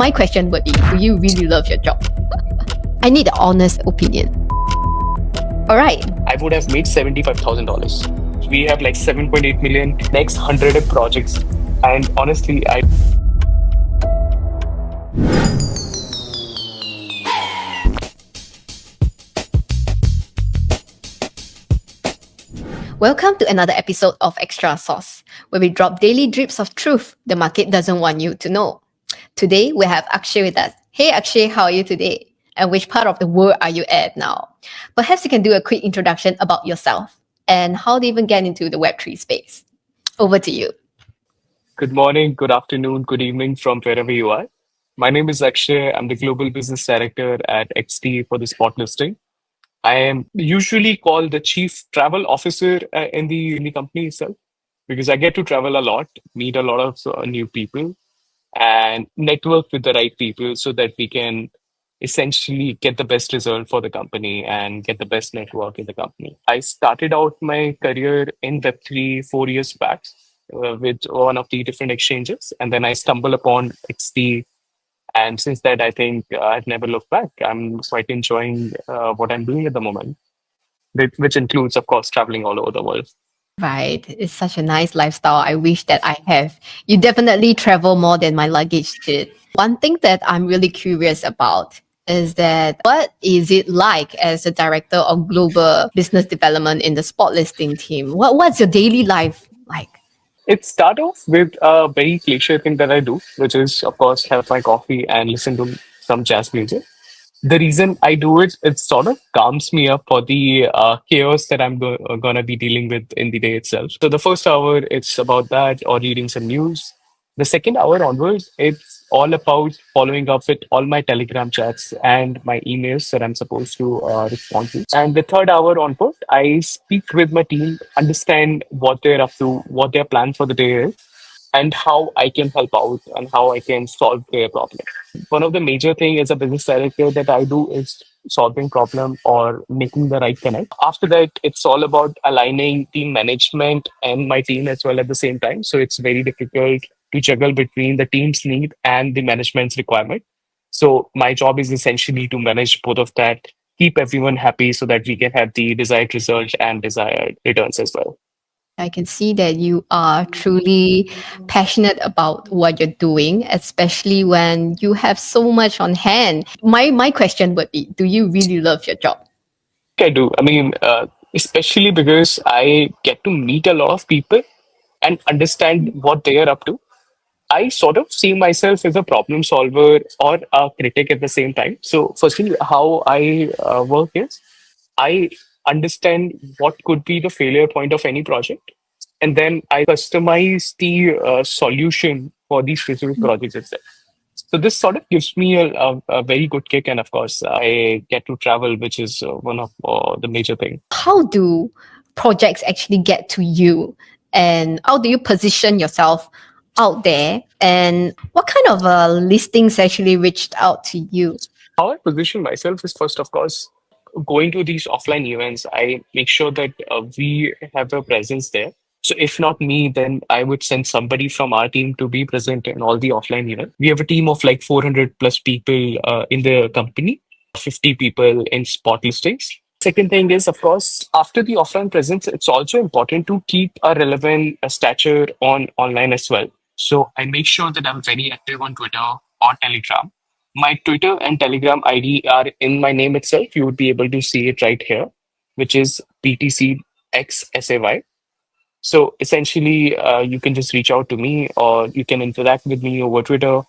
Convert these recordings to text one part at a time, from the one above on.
My question would be, do you really love your job? I need an honest opinion. All right. I would have made $75,000. We have like 7.8 million next 100 projects. And honestly, I Welcome to another episode of XTra Sauce, where we drop daily drips of truth the market doesn't want you to know. Today, we have Akshay with us. Hey Akshay, how are you today? And which part of the world are you at now? Perhaps you can do a quick introduction about yourself and how to even get into the Web3 space. Over to you. good morning, good afternoon, good evening from wherever you are. My name is Akshay. I'm the Global Business Director at XT for the spot listing. I am usually called the Chief Travel Officer in the company itself because I get to travel a lot, meet a lot of new people, and network with the right people so that we can essentially get the best result for the company and get the best network in the company. I started out my career in Web3 4 years back with one of the different exchanges, and then I stumbled upon XT. And since that, I think I've never looked back. I'm quite enjoying what I'm doing at the moment, which includes, of course, traveling all over the world. Right. It's such a nice lifestyle. I wish that I have. You definitely travel more than my luggage did. One thing that I'm really curious about is that what is it like as a director of global business development in the spot listing team? What's your daily life like? It start off with a very cliche thing that I do, which is, of course, have my coffee and listen to some jazz music. The reason I do it, it sort of calms me up for the chaos that I'm gonna be dealing with in the day itself. So the first hour, it's about that or reading some news. The second hour onwards, it's all about following up with all my Telegram chats and my emails that I'm supposed to respond to. And the third hour onward, I speak with my team, understand what they're up to, what their plan for the day is, and how I can help out and how I can solve their problem. One of the major thing as a business director that I do is solving problem or making the right connect. After that, it's all about aligning team management and my team as well at the same time. So it's very difficult to juggle between the team's need and the management's requirement. So my job is essentially to manage both of that, keep everyone happy so that we can have the desired result and desired returns as well. I can see that you are truly passionate about what you're doing, especially when you have so much on hand. My question would be, do you really love your job? I do. I mean, especially because I get to meet a lot of people and understand what they are up to. I sort of see myself as a problem solver or a critic at the same time. So, firstly, how I work is I understand what could be the failure point of any project, and then I customize the solution for these specific projects itself. So this sort of gives me a very good kick, and of course, I get to travel, which is one of the major things. How do projects actually get to you? And how do you position yourself out there? And what kind of listings actually reached out to you? How I position myself is first, of course, going to these offline events. I make sure that we have a presence there. So if not me, then I would send somebody from our team to be present in all the offline events. We have a team of like 400 plus people in the company, 50 people in spot listings. Second thing is, of course, after the offline presence, it's also important to keep a relevant stature on online as well. So I make sure that I'm very active on Twitter or Telegram. My Twitter and Telegram ID are in my name itself. You would be able to see it right here, which is PTCXSAY. So essentially, you can just reach out to me or you can interact with me over Twitter.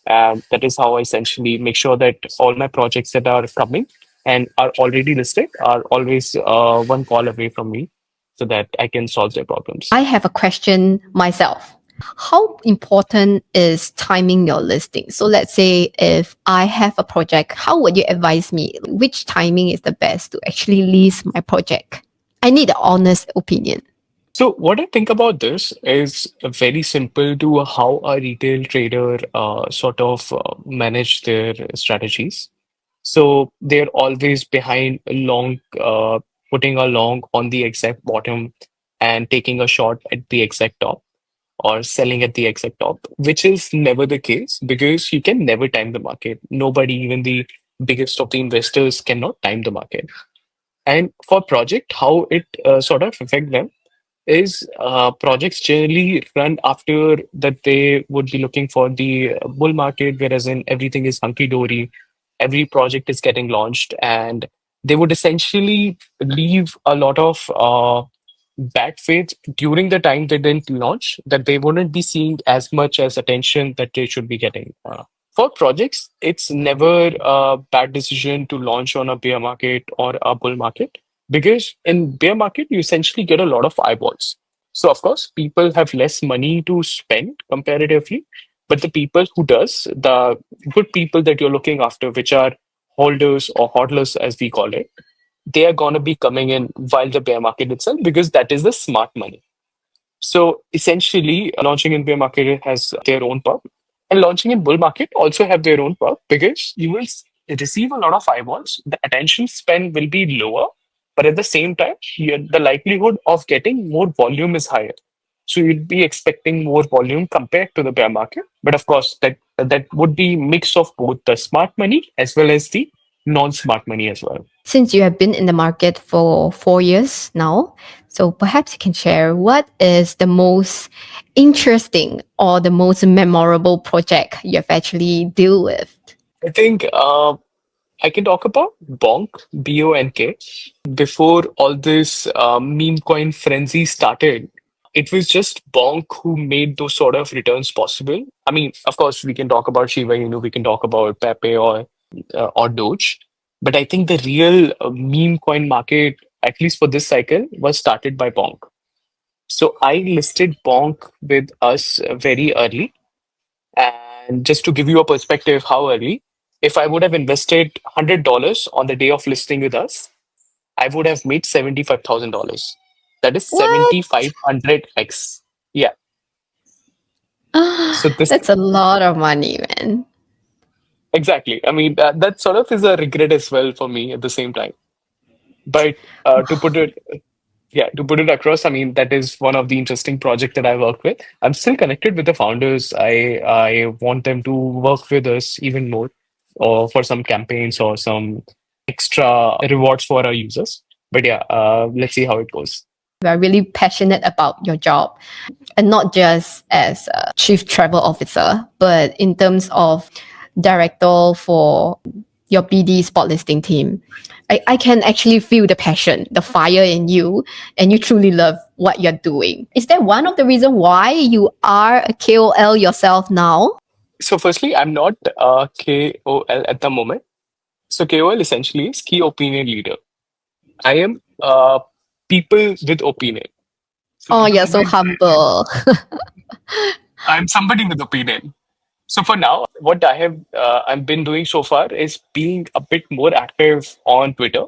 And that is how I essentially make sure that all my projects that are coming and are already listed are always one call away from me so that I can solve their problems. I have a question myself. How important is timing your listing? So let's say if I have a project, how would you advise me? Which timing is the best to actually list my project? I need an honest opinion. So what I think about this is very simple to how a retail trader sort of manage their strategies. So they're always behind a long, putting a long on the exact bottom and taking a short at the exact top. or selling at the exact top, which is never the case because you can never time the market. Nobody, even the biggest of the investors, cannot time the market. And for project, how it sort of affect them is projects generally run after that they would be looking for the bull market, whereas in everything is hunky dory, every project is getting launched, and they would essentially leave a lot of bad faith during the time they didn't launch, that they wouldn't be seeing as much as attention that they should be getting. For projects, it's never a bad decision to launch on a bear market or a bull market because in bear market you essentially get a lot of eyeballs. So of course, people have less money to spend comparatively, but the people who does, the good people that you're looking after, which are holders or hodlers as we call it, they are going to be coming in while the bear market itself because that is the smart money. So essentially, launching in bear market has their own perk, and launching in bull market also have their own perk because you will receive a lot of eyeballs. The attention span will be lower, but at the same time, the likelihood of getting more volume is higher. So you'd be expecting more volume compared to the bear market. But of course, that would be mix of both the smart money as well as the non-smart money as well. Since you have been in the market for 4 years now, so perhaps you can share what is the most interesting or the most memorable project you've actually deal with. I think I can talk about Bonk, BONK. Before all this meme coin frenzy started, it was just Bonk who made those sort of returns possible. I mean, of course, we can talk about Shiba Inu, we can talk about Pepe or Doge, but I think the real meme coin market, at least for this cycle, was started by Bonk. So I listed Bonk with us very early, and just to give you a perspective, how early, if I would have invested $100 on the day of listing with us, I would have made $75,000. That is What? 7,500x. Yeah. So this That's a lot of money, man. exactly. I mean, that sort of is a regret as well for me at the same time. But to put it, yeah, to put it across, I mean, that is one of the interesting projects that I work with. I'm still connected with the founders. I want them to work with us even more, or for some campaigns or some extra rewards for our users. But yeah, let's see how it goes. You are really passionate about your job, and not just as a chief travel officer, but in terms of director for your BD spot listing team. I can actually feel the passion, the fire in you, and you truly love what you're doing. Is that one of the reasons why you are a KOL yourself now? So, firstly, I'm not KOL at the moment. So, KOL essentially is key opinion leader. I am people with opinion. So, Oh, at the you're so moment, humble. I'm somebody with opinion. So for now, what I've been doing so far is being a bit more active on Twitter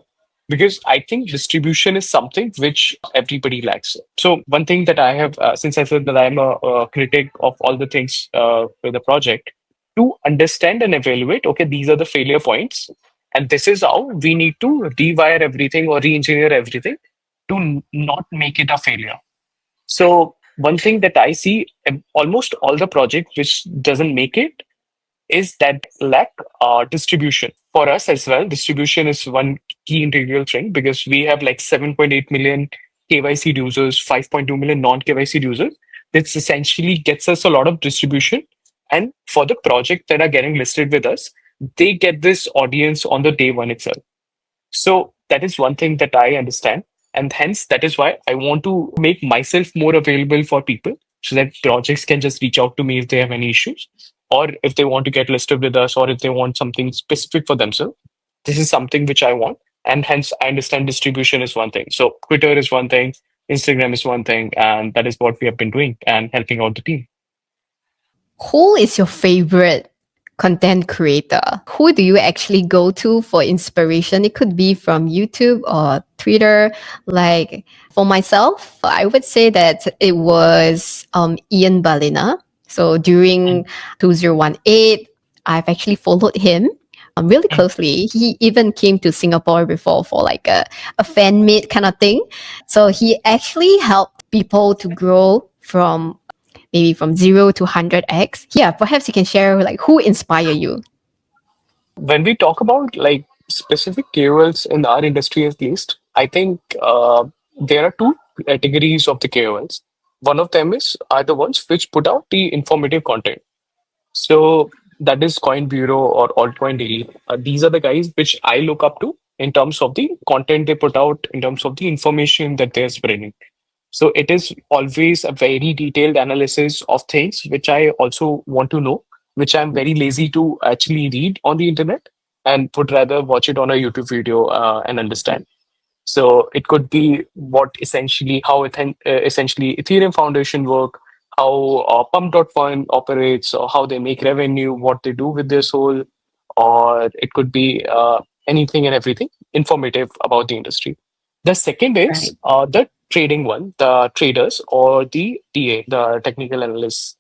because I think distribution is something which everybody lacks. So one thing that I have, since I said that I'm a critic of all the things with the project, to understand and evaluate, okay, these are the failure points, and this is how we need to rewire everything or re-engineer everything to not make it a failure. So one thing that I see almost all the project which doesn't make it is that lack distribution. For us as well, distribution is one key integral thing because we have like 7.8 million KYC users, 5.2 million non-KYC users. This essentially gets us a lot of distribution. And for the project that are getting listed with us, they get this audience on the day one itself. So that is one thing that I understand. And hence, that is why I want to make myself more available for people so that projects can just reach out to me if they have any issues or if they want to get listed with us or if they want something specific for themselves. This is something which I want. And hence, I understand distribution is one thing. So Twitter is one thing, Instagram is one thing. And that is what we have been doing and helping out the team. Who is your favorite content creator? Who do you actually go to for inspiration? It could be from YouTube or Twitter. Like for myself, I would say that it was Ian Balina. So during 2018, I've actually followed him really closely. He even came to Singapore before for like a fan meet kind of thing. So he actually helped people to grow from maybe from 0 to 100x. Yeah, perhaps you can share like who inspire you. When we talk about like specific KOLs in our industry, at least, I think there are two categories of the KOLs. One of them is are the ones which put out the informative content. So that is Coin Bureau or Altcoin Daily. These are the guys which I look up to in terms of the content they put out, in terms of the information that they're spreading. So it is always a very detailed analysis of things which I also want to know, which I'm very lazy to actually read on the internet and would rather watch it on a YouTube video and understand. So it could be what essentially how essentially Ethereum Foundation work, how Pump.Fun operates, or how they make revenue, what they do with their soul, or it could be anything and everything informative about the industry. The second is Right. the trading one, the traders or the TA, the technical analysts.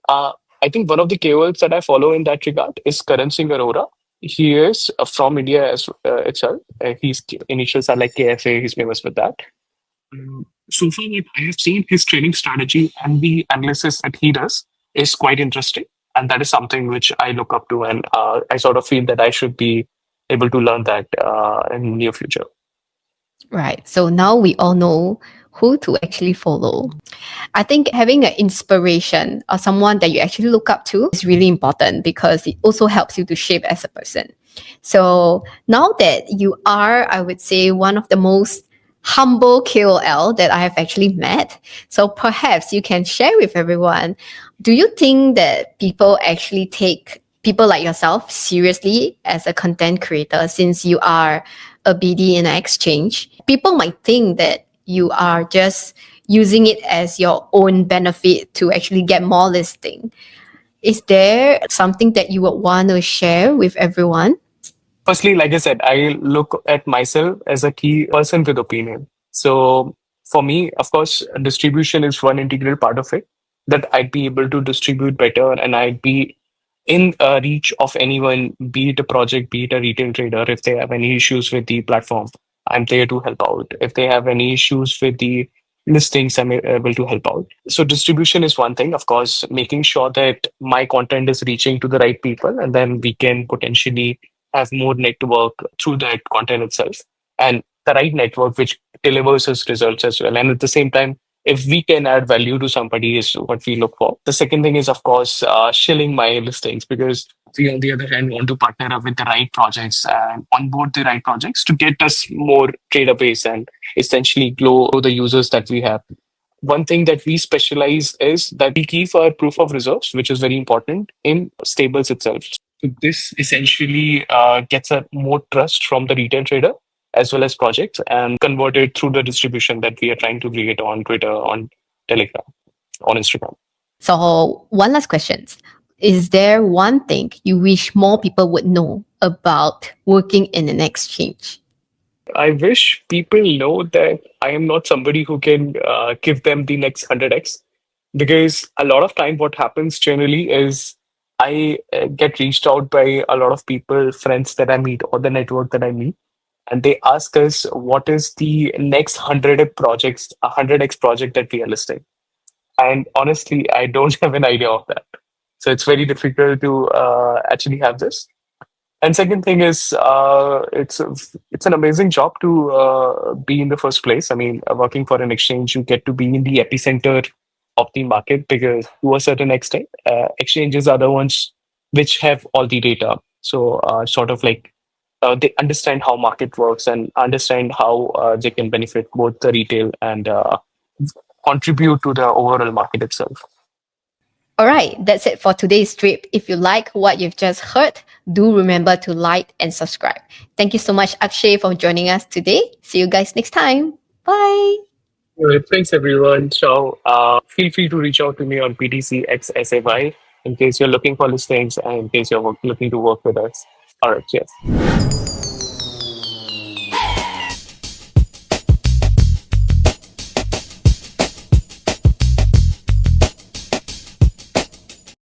Uh, I think one of the KOLs that I follow in that regard is Karan Singh Arora. He is from India as itself. His initials are like KFA. He's famous with that. So far, what I have seen, his trading strategy and the analysis that he does is quite interesting, and that is something which I look up to, and I sort of feel that I should be able to learn that in near future. Right. So now we all know who to actually follow. I think having an inspiration or someone that you actually look up to is really important because it also helps you to shape as a person. So now that you are, I would say, one of the most humble KOL that I have actually met, so perhaps you can share with everyone. Do you think that people actually take people like yourself seriously as a content creator since you are a BD in an exchange? People might think that you are just using it as your own benefit to actually get more listing. Is there something that you would want to share with everyone? Firstly, like I said, I look at myself as a key person with opinion. So for me, of course, distribution is one integral part of it that I'd be able to distribute better and I'd be in reach of anyone, be it a project, be it a retail trader. If they have any issues with the platform, I'm there to help out. If they have any issues with the listings, I'm able to help out. So distribution is one thing, of course, making sure that my content is reaching to the right people, and then we can potentially have more network through that content itself and the right network which delivers us results as well. And at the same time, if we can add value to somebody is what we look for. The second thing is, of course, shilling my listings because we, on the other hand, want to partner up with the right projects and onboard the right projects to get us more trader base and essentially grow the users that we have. One thing that we specialize is that we keep our proof of reserves, which is very important in stables itself. So this essentially gets a more trust from the retail trader as well as projects and converted through the distribution that we are trying to create on Twitter, on Telegram, on Instagram. So, one last question. Is there one thing you wish more people would know about working in an exchange? I wish people know that I am not somebody who can give them the next 100x because a lot of time what happens generally is I get reached out by a lot of people, friends that I meet or the network that I meet, and they ask us what is the next 100x project that we are listing. And honestly, I don't have an idea of that. So it's very difficult to actually have this. And second thing is, it's an amazing job to be in the first place. I mean, working for an exchange, you get to be in the epicenter of the market because, to a certain extent, exchanges are the ones which have all the data. So, sort of like they understand how market works and understand how they can benefit both the retail and contribute to the overall market itself. All right, that's it for today's trip. If you like what you've just heard, do remember to like and subscribe. Thank you so much, Akshay, for joining us today. See you guys next time. Bye. All right, thanks everyone. So feel free to reach out to me on PTCXSAY in case you're looking for listings and in case you're looking to work with us. All right, cheers.